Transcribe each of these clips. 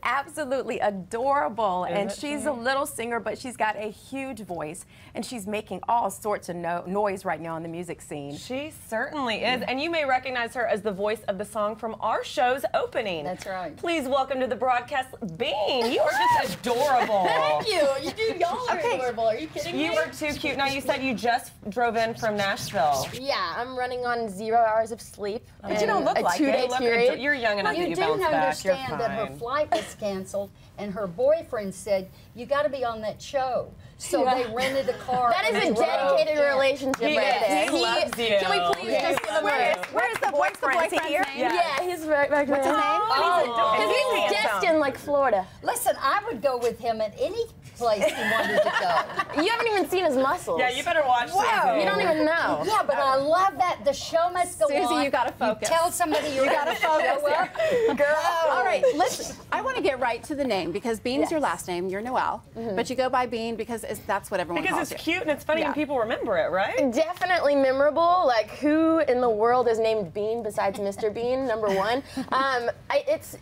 absolutely adorable, and Isn't she's she? a little singer, but she's got a huge voice, and she's making all sorts of noise right now in the music scene. She certainly is, and you may recognize her as the voice of the song from our show's opening. That's right. Please welcome to the broadcast, Bean. You are just adorable. Thank you. Y'all are adorable. Are you kidding me? You are too cute. Now, you said you just drove in from Nashville. Yeah, I'm running on 0 hours of sleep. But you don't look like it. You're young enough that You you do bounce back. You're understand that her fine. flight was canceled, and her boyfriend said, "You got to be on that show." So they rented a car. That is a and drove dedicated in. relationship right there. He loves you. Can we please just give him Where's the boyfriend? Is he here? Yeah, he's right back there. What's his name? Oh, Because he's destined like Florida. Listen, I would go with him at any place he wanted to go. You haven't even seen his muscles. Yeah, you better watch Wow. Susie. You don't even know. Yeah, but I love that. The show must go on. Susie, you gotta focus. You tell somebody you gotta focus here. Girl. All right, listen. I want to get right to the name because Bean is your last name. You're Noelle, but you go by Bean because that's what everyone Because calls it's you. cute and it's funny Yeah. and people remember it, right? Definitely memorable. Like, who in the world is named Bean besides Mr. Bean? Number one.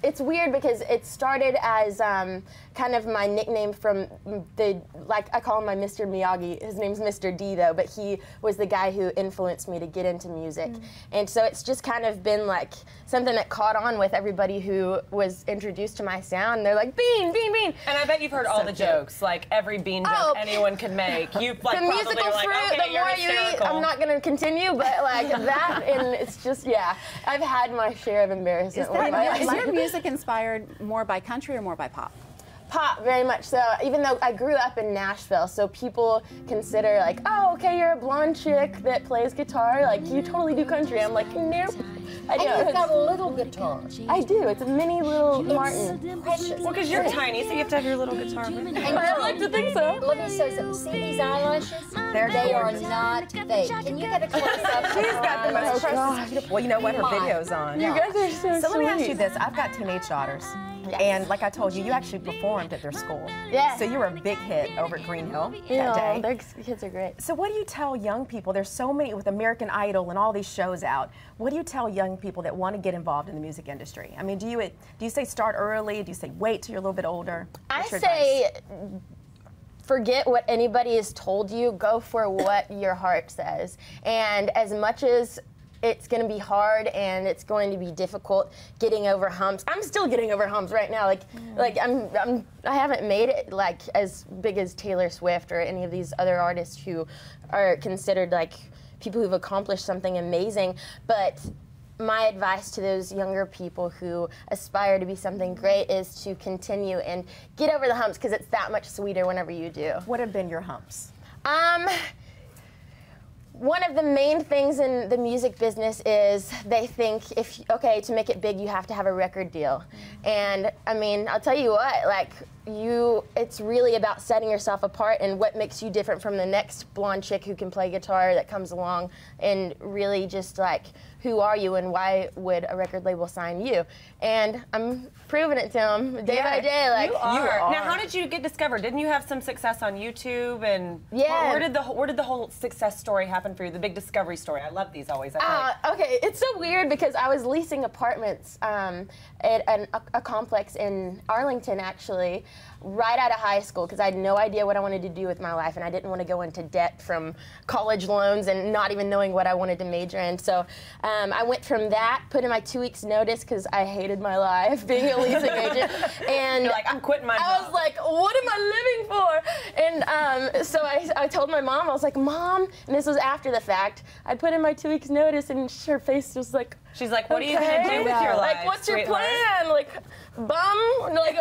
It's weird because it started as kind of my nickname from I call him my Mr. Miyagi. His name's Mr. D though, but he was the guy who influenced me to get into music. And so it's just kind of been like something that caught on with everybody who was introduced to my sound. They're like, Bean, Bean, Bean. And I bet you've heard all the jokes, like every Bean joke anyone could make. You've like The probably musical were like, fruit, okay, the you're more you eat, hysterical. I'm not going to continue, but like that, and it's just, yeah, I've had my share of embarrassment. Is your music inspired more by country or more by pop? Pop, very much so. Even though I grew up in Nashville, so people consider like, oh, okay, you're a blonde chick that plays guitar, like you totally do country. I'm like, nope. I And don't. you've got a little guitar. I do. It's a mini little Martin. Precious. Well, because you're tiny, so you have to have your little guitar with you. And I like to think so. let me say something. See these eyelashes? They are not fake. Can you get a close up? She's got the most precious. Well, you know what? Her video's on. You guys are so So let me ask sweet. you this. I've got teenage daughters. Yes. And like I told you, you actually performed at their school. Yeah. So you were a big hit over at Green Hill Yeah, that day. their kids are great. So what do you tell young people? There's so many with American Idol and all these shows out. What do you tell young people that want to get involved in the music industry? I mean, do you say start early? Do you say wait till you're a little bit older? I What's your say advice? forget what anybody has told you. Go for what your heart says. And as much as it's going to be hard and it's going to be difficult getting over humps. I'm still getting over humps right now. I haven't made it like as big as Taylor Swift or any of these other artists who are considered like people who've accomplished something amazing. But my advice to those younger people who aspire to be something great is to continue and get over the humps because it's that much sweeter whenever you do. What have been your humps? One of the main things in the music business is they think to make it big, you have to have a record deal. And I mean, I'll tell you what, like it's really about setting yourself apart and what makes you different from the next blonde chick who can play guitar that comes along, and really just like, who are you and why would a record label sign you? And I'm proving it to them day by day. Like, you are. Now, how did you get discovered? Didn't you have some success on YouTube? And yeah. Where did the whole success story happen for you? The big discovery story. I love these always. Okay, it's so weird because I was leasing apartments at a complex in Arlington, actually, right out of high school because I had no idea what I wanted to do with my life, and I didn't want to go into debt from college loans and not even knowing what I wanted to major in. So I went from that, put in my 2 weeks notice because I hated my life being a leasing agent. And you're like, I'm quitting my job. I was like, what am I living for? And so I told my mom, I was like, Mom, and this was after the fact, I put in my 2 weeks notice, and her face was like, she's like, what are you going to do with your life? Like, what's your sweetheart? plan? Like, bum? Like,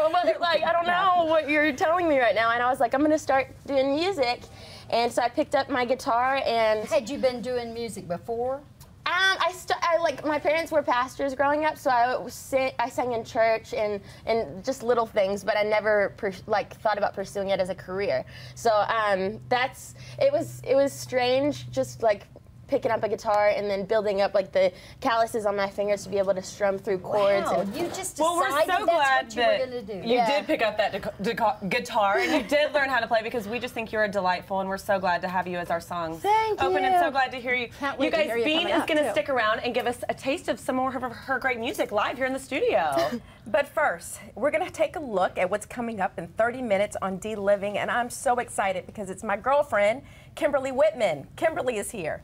I don't know what you're telling me right now. And I was like, I'm going to start doing music. And so I picked up my guitar and... Had you been doing music before? My parents were pastors growing up, so I sang in church and just little things, but I never thought about pursuing it as a career. So it was strange, just like picking up a guitar and then building up like the calluses on my fingers to be able to strum through chords. Wow, And you just Well, we're decided so glad that's what you were going to do. you Yeah. did pick up that guitar and you did learn how to play, because we just think you're delightful and we're so glad to have you as our song Thank open you. and so glad to hear you. Can't wait You to guys, hear you Bean coming is up, going to too. stick around and give us a taste of some more of her great music live here in the studio. But first, we're going to take a look at what's coming up in 30 minutes on D-Living, and I'm so excited because it's my girlfriend, Kimberly Whitman. Kimberly is here.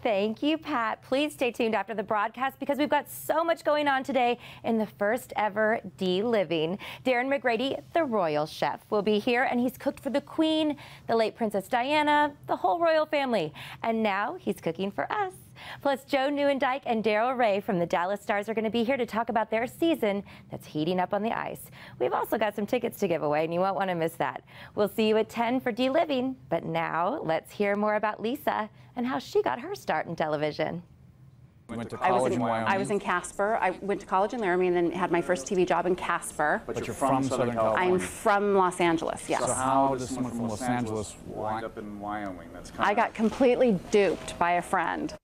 Thank you, Pat. Please stay tuned after the broadcast because we've got so much going on today in the first ever D-Living. Darren McGrady, the royal chef, will be here, and he's cooked for the Queen, the late Princess Diana, the whole royal family. And now he's cooking for us. Plus, Joe Newendike and Daryl Ray from the Dallas Stars are going to be here to talk about their season that's heating up on the ice. We've also got some tickets to give away, and you won't want to miss that. We'll see you at 10 for D-Living, but now let's hear more about Lisa and how she got her start in television. Went to college in Wyoming. I was in Casper. I went to college in Laramie and then had my first TV job in Casper. But you're from Southern California. I'm from Los Angeles, yes. So how does someone from Los Angeles wind up in Wyoming? That's kind I got completely duped by a friend.